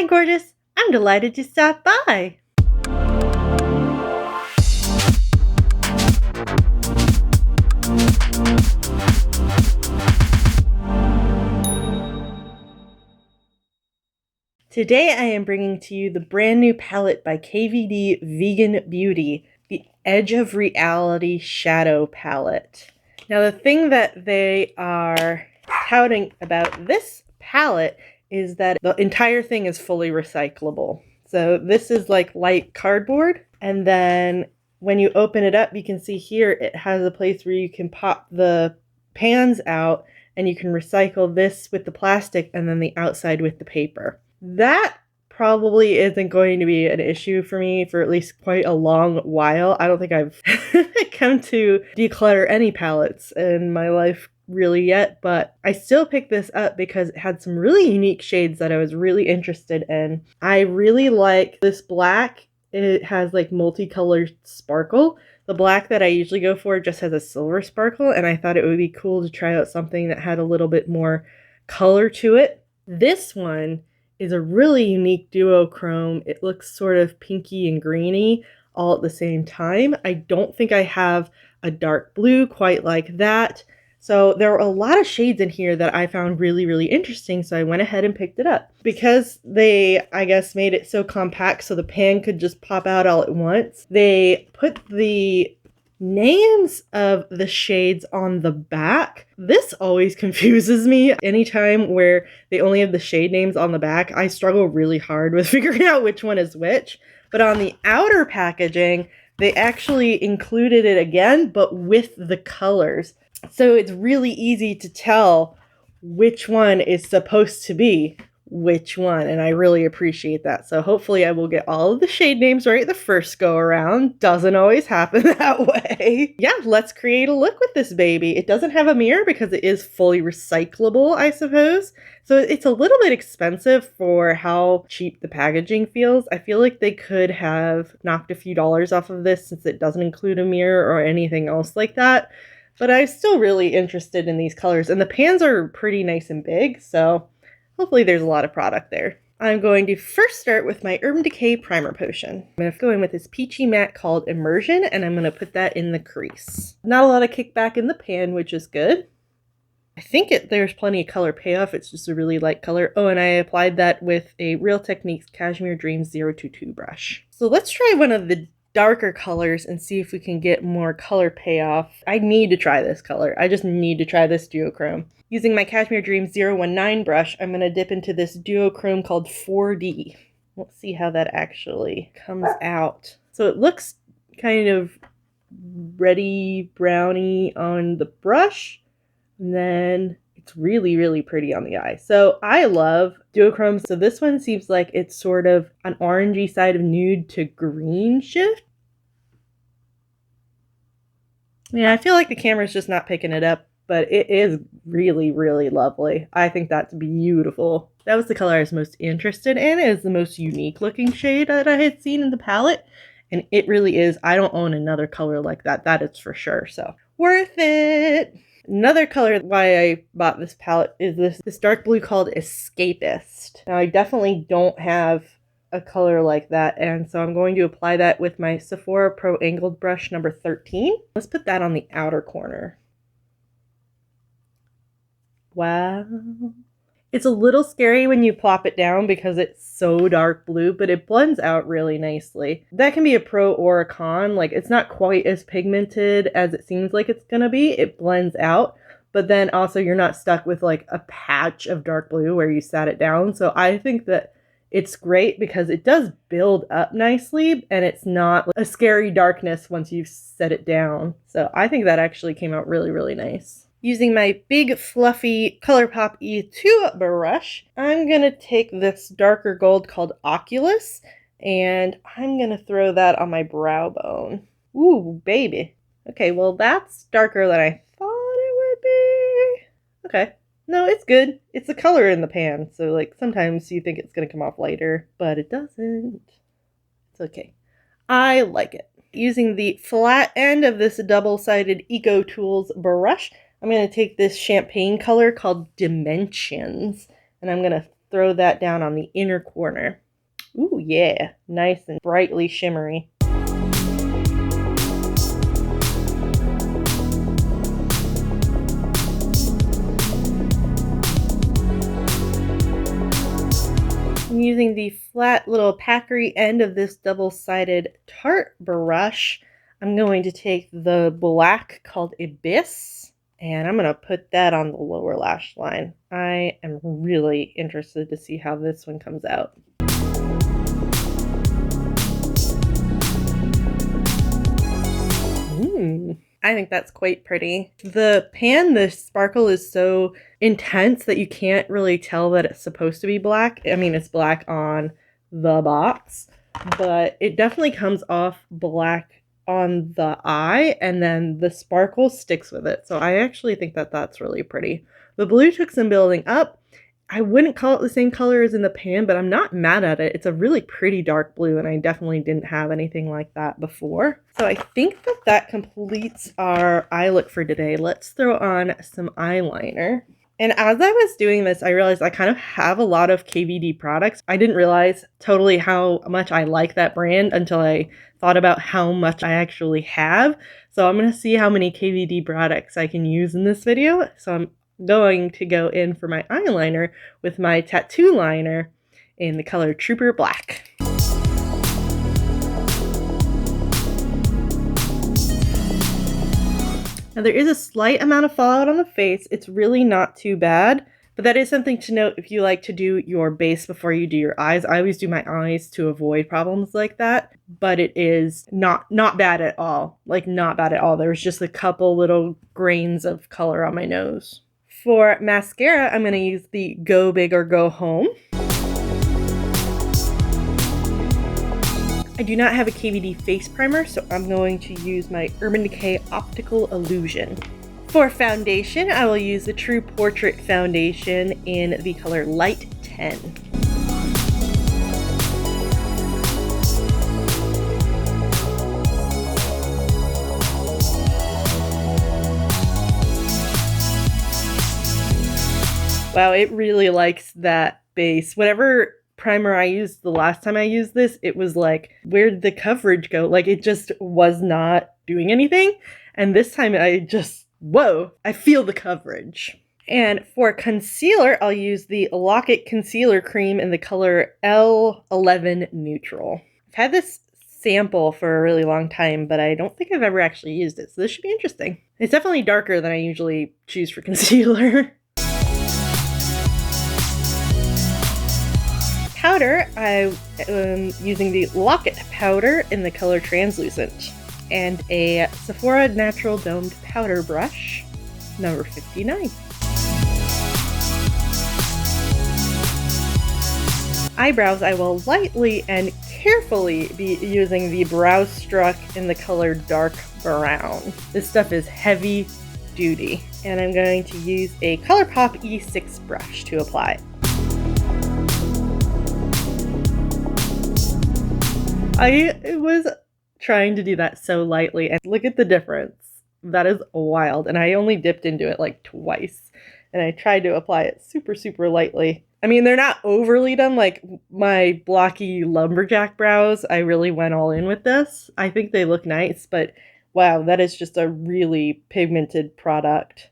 Hi gorgeous, I'm delighted you stopped by. Today I am bringing to you the brand new palette by KVD Vegan Beauty, the Edge of Reality Shadow Palette. Now the thing that they are touting about this palette is that the entire thing is fully recyclable. So this is like light cardboard, and then when you open it up, you can see here it has a place where you can pop the pans out and you can recycle this with the plastic and then the outside with the paper. That probably isn't going to be an issue for me for at least quite a long while. I don't think I've come to declutter any palettes in my life really yet, but I still picked this up because it had some really unique shades that I was really interested in. I really like this black. It has like multicolored sparkle. The black that I usually go for just has a silver sparkle, and I thought it would be cool to try out something that had a little bit more color to it. This one is a really unique duochrome. It looks sort of pinky and greeny all at the same time. I don't think I have a dark blue quite like that. So there were a lot of shades in here that I found really, really interesting, so I went ahead and picked it up. Because they, I guess, made it so compact so the pan could just pop out all at once, they put the names of the shades on the back. This always confuses me. Anytime where they only have the shade names on the back, I struggle really hard with figuring out which one is which. But on the outer packaging, they actually included it again, but with the colors. So it's really easy to tell which one is supposed to be which one, and I really appreciate that. So hopefully I will get all of the shade names right the first go around. Doesn't always happen that way. Yeah, let's create a look with this baby. It doesn't have a mirror because it is fully recyclable, I suppose. So it's a little bit expensive for how cheap the packaging feels. I feel like they could have knocked a few dollars off of this since it doesn't include a mirror or anything else like that. But I'm still really interested in these colors, and the pans are pretty nice and big, so hopefully there's a lot of product there. I'm going to first start with my Urban Decay Primer Potion. I'm going to go in with this peachy matte called Immersion, and I'm going to put that in the crease. Not a lot of kickback in the pan, which is good. I think there's plenty of color payoff. It's just a really light color. Oh, and I applied that with a Real Techniques Cashmere Dreams 022 brush. So let's try one of the darker colors and see if we can get more color payoff. I need to try this color. I just need to try this duochrome. Using my Cashmere Dreams 019 brush, I'm going to dip into this duochrome called 4D. Let's see how that actually comes out. So it looks kind of reddy browny on the brush, and then it's really, really pretty on the eye. So I love duochromes. So this one seems like it's sort of an orangey side of nude to green shift. Yeah, I feel like the camera's just not picking it up, but it is really, really lovely. I think that's beautiful. That was the color I was most interested in. It is the most unique looking shade that I had seen in the palette, and it really is. I don't own another color like that. That is for sure. So worth it. Another color why I bought this palette is this dark blue called Escapist. Now I definitely don't have a color like that, and so I'm going to apply that with my Sephora Pro Angled Brush number 13. Let's put that on the outer corner. Wow. It's a little scary when you plop it down because it's so dark blue, but it blends out really nicely. That can be a pro or a con. Like, it's not quite as pigmented as it seems like it's gonna be. It blends out, but then also you're not stuck with like a patch of dark blue where you sat it down. So I think that it's great because it does build up nicely and it's not a scary darkness once you've set it down. So I think that actually came out really, really nice. Using my big fluffy ColourPop E2 brush, I'm going to take this darker gold called Oculus, and I'm going to throw that on my brow bone. Ooh, baby. Okay, well that's darker than I thought it would be. Okay. No, it's good. It's the color in the pan, so like sometimes you think it's going to come off lighter, but it doesn't. It's okay. I like it. Using the flat end of this double-sided Eco Tools brush, I'm going to take this champagne color called Dimensions, and I'm going to throw that down on the inner corner. Ooh, yeah, nice and brightly shimmery. I'm using the flat little packery end of this double-sided Tarte brush. I'm going to take the black called Abyss, and I'm going to put that on the lower lash line. I am really interested to see how this one comes out. I think that's quite pretty. The pan, the sparkle is so intense that you can't really tell that it's supposed to be black. I mean, it's black on the box, but it definitely comes off black on the eye, and then the sparkle sticks with it. So I actually think that that's really pretty. The blue took some building up. I wouldn't call it the same color as in the pan, but I'm not mad at it. It's a really pretty dark blue, and I definitely didn't have anything like that before. So I think that that completes our eye look for today. Let's throw on some eyeliner. And as I was doing this, I realized I kind of have a lot of KVD products. I didn't realize totally how much I like that brand until I thought about how much I actually have. So I'm going to see how many KVD products I can use in this video. So I'm going to go in for my eyeliner with my tattoo liner in the color Trooper Black. Now there is a slight amount of fallout on the face. It's really not too bad, but that is something to note if you like to do your base before you do your eyes. I always do my eyes to avoid problems like that, but it is not bad at all. Like, not bad at all. There's just a couple little grains of color on my nose. For mascara, I'm going to use the Go Big or Go Home. I do not have a KVD face primer, so I'm going to use my Urban Decay Optical Illusion. For foundation, I will use the True Portrait Foundation in the color Light 10. Wow, it really likes that base. Whatever primer I used the last time I used this, it was like, where'd the coverage go? Like, it just was not doing anything. And this time I just, whoa, I feel the coverage. And for concealer, I'll use the Lock-It Concealer Cream in the color L11 Neutral. I've had this sample for a really long time, but I don't think I've ever actually used it. So this should be interesting. It's definitely darker than I usually choose for concealer. Powder, I am using the Lock-It powder in the color Translucent, and a Sephora Natural Domed Powder Brush, number 59. Eyebrows, I will lightly and carefully be using the Brow Struck in the color Dark Brown. This stuff is heavy duty, and I'm going to use a ColourPop E6 brush to apply. I was trying to do that so lightly, and look at the difference. That is wild, and I only dipped into it like twice, and I tried to apply it super, super lightly. I mean, they're not overly done like my blocky lumberjack brows. I really went all in with this. I think they look nice, but wow, that is just a really pigmented product.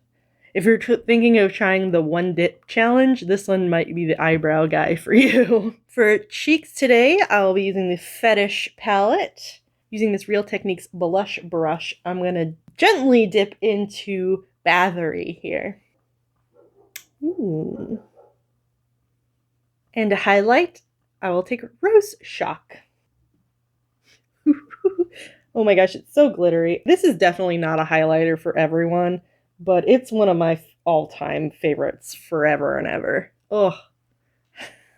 If you're thinking of trying the one dip challenge, this one might be the eyebrow guy for you. For cheeks today, I'll be using the Fetish palette. Using this Real Techniques blush brush, I'm going to gently dip into Bathory here. Ooh. And to highlight, I will take Rose Shock. Oh my gosh, it's so glittery. This is definitely not a highlighter for everyone, but it's one of my all-time favorites forever and ever. Oh,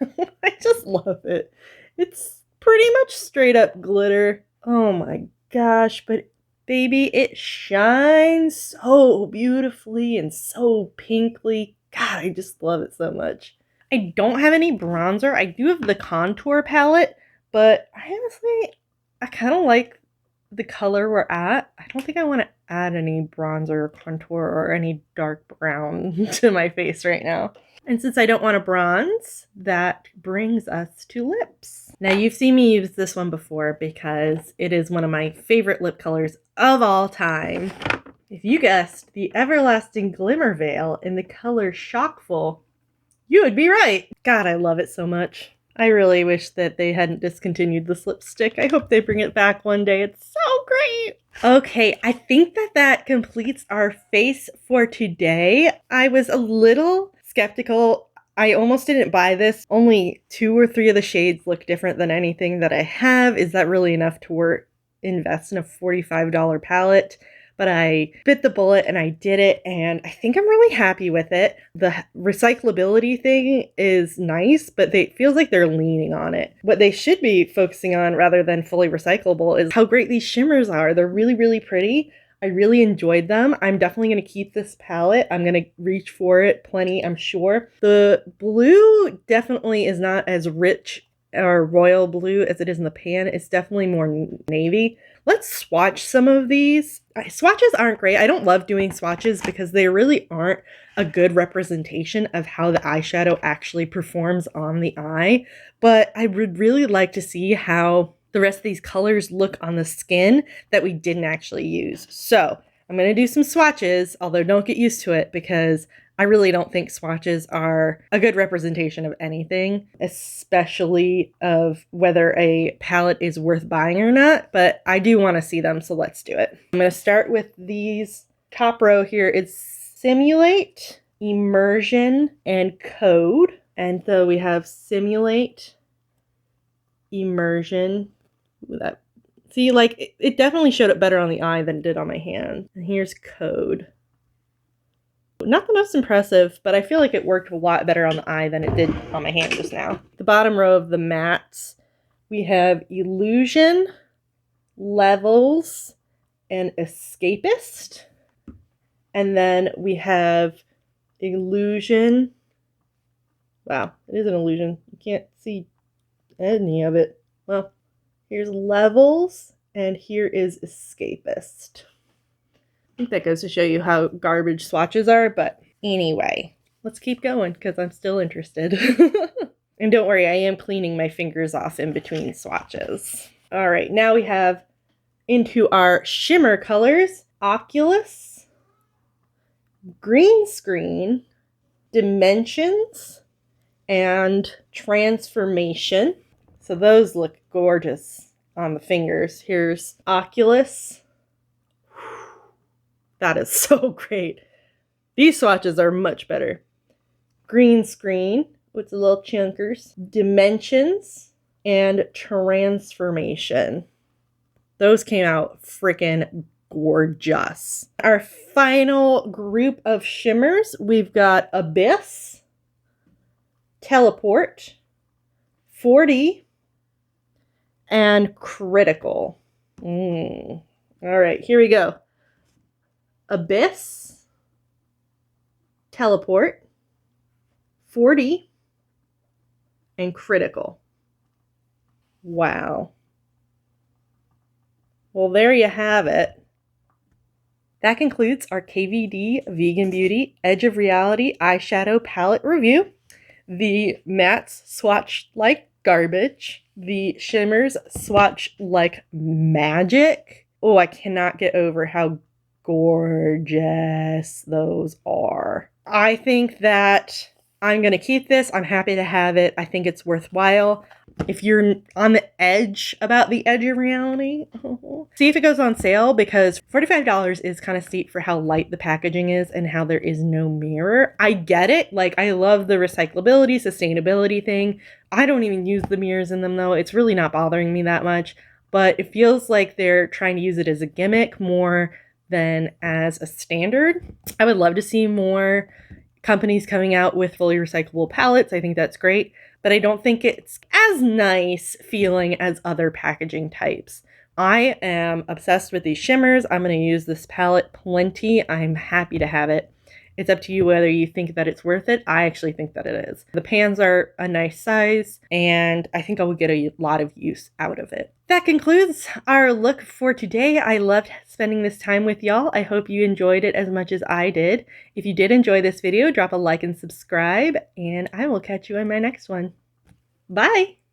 I just love it. It's pretty much straight up glitter. Oh my gosh, but baby, it shines so beautifully and so pinkly. God, I just love it so much. I don't have any bronzer. I do have the contour palette, but I honestly, I kind of like the color we're at. I don't think I want to add any bronzer or contour or any dark brown to my face right now. And since I don't want a bronze, that brings us to lips. Now you've seen me use this one before because it is one of my favorite lip colors of all time. If you guessed the Everlasting Glimmer Veil in the color Shockful, you would be right. God, I love it so much. I really wish that they hadn't discontinued this lipstick. I hope they bring it back one day. It's so great. Okay, I think that completes our face for today. I was a little skeptical. I almost didn't buy this. Only 2 or 3 of the shades look different than anything that I have. Is that really enough to invest in a $45 palette? But I bit the bullet and I did it, and I think I'm really happy with it. The recyclability thing is nice, but it feels like they're leaning on it. What they should be focusing on rather than fully recyclable is how great these shimmers are. They're really, really pretty. I really enjoyed them. I'm definitely going to keep this palette. I'm going to reach for it plenty, I'm sure. The blue definitely is not as rich or royal blue as it is in the pan. It's definitely more navy. Let's swatch some of these. Swatches aren't great. I don't love doing swatches because they really aren't a good representation of how the eyeshadow actually performs on the eye. But I would really like to see how the rest of these colors look on the skin that we didn't actually use. So I'm going to do some swatches, although don't get used to it because I really don't think swatches are a good representation of anything, especially of whether a palette is worth buying or not, but I do want to see them, so let's do it. I'm going to start with these. Top row here is Simulate, Immersion, and Code. And so we have Simulate, Immersion. Ooh, see, like, it definitely showed up better on the eye than it did on my hand. And here's Code. Not the most impressive, but I feel like it worked a lot better on the eye than it did on my hand just now. The bottom row of the mattes, we have Illusion, Levels, and Escapist. And then we have Illusion. Wow, it is an illusion. You can't see any of it. Well, here's Levels, and here is Escapist. I think that goes to show you how garbage swatches are, but anyway, let's keep going because I'm still interested. And don't worry, I am cleaning my fingers off in between swatches. All right, now we have into our shimmer colors, Oculus, Green Screen, Dimensions, and Transformation. So those look gorgeous on the fingers. Here's Oculus. That is so great. These swatches are much better. Green Screen with the little chunkers. Dimensions and Transformation. Those came out freaking gorgeous. Our final group of shimmers, we've got Abyss, Teleport, 40, and Critical. All right, here we go. Abyss, Teleport, 40, and Critical. Wow. Well, there you have it. That concludes our KVD Vegan Beauty Edge of Reality eyeshadow palette review. The mattes swatch like garbage. The shimmers swatch like magic. Oh, I cannot get over how gorgeous those are. I think that I'm going to keep this. I'm happy to have it. I think it's worthwhile. If you're on the edge about the edge of reality, see if it goes on sale because $45 is kind of steep for how light the packaging is and how there is no mirror. I get it. Like, I love the recyclability, sustainability thing. I don't even use the mirrors in them though. It's really not bothering me that much, but it feels like they're trying to use it as a gimmick more than as a standard. I would love to see more companies coming out with fully recyclable palettes. I think that's great, but I don't think it's as nice feeling as other packaging types. I am obsessed with these shimmers. I'm going to use this palette plenty. I'm happy to have it. It's up to you whether you think that it's worth it. I actually think that it is. The pans are a nice size, and I think I will get a lot of use out of it. That concludes our look for today. I loved spending this time with y'all. I hope you enjoyed it as much as I did. If you did enjoy this video, drop a like and subscribe, and I will catch you in my next one. Bye!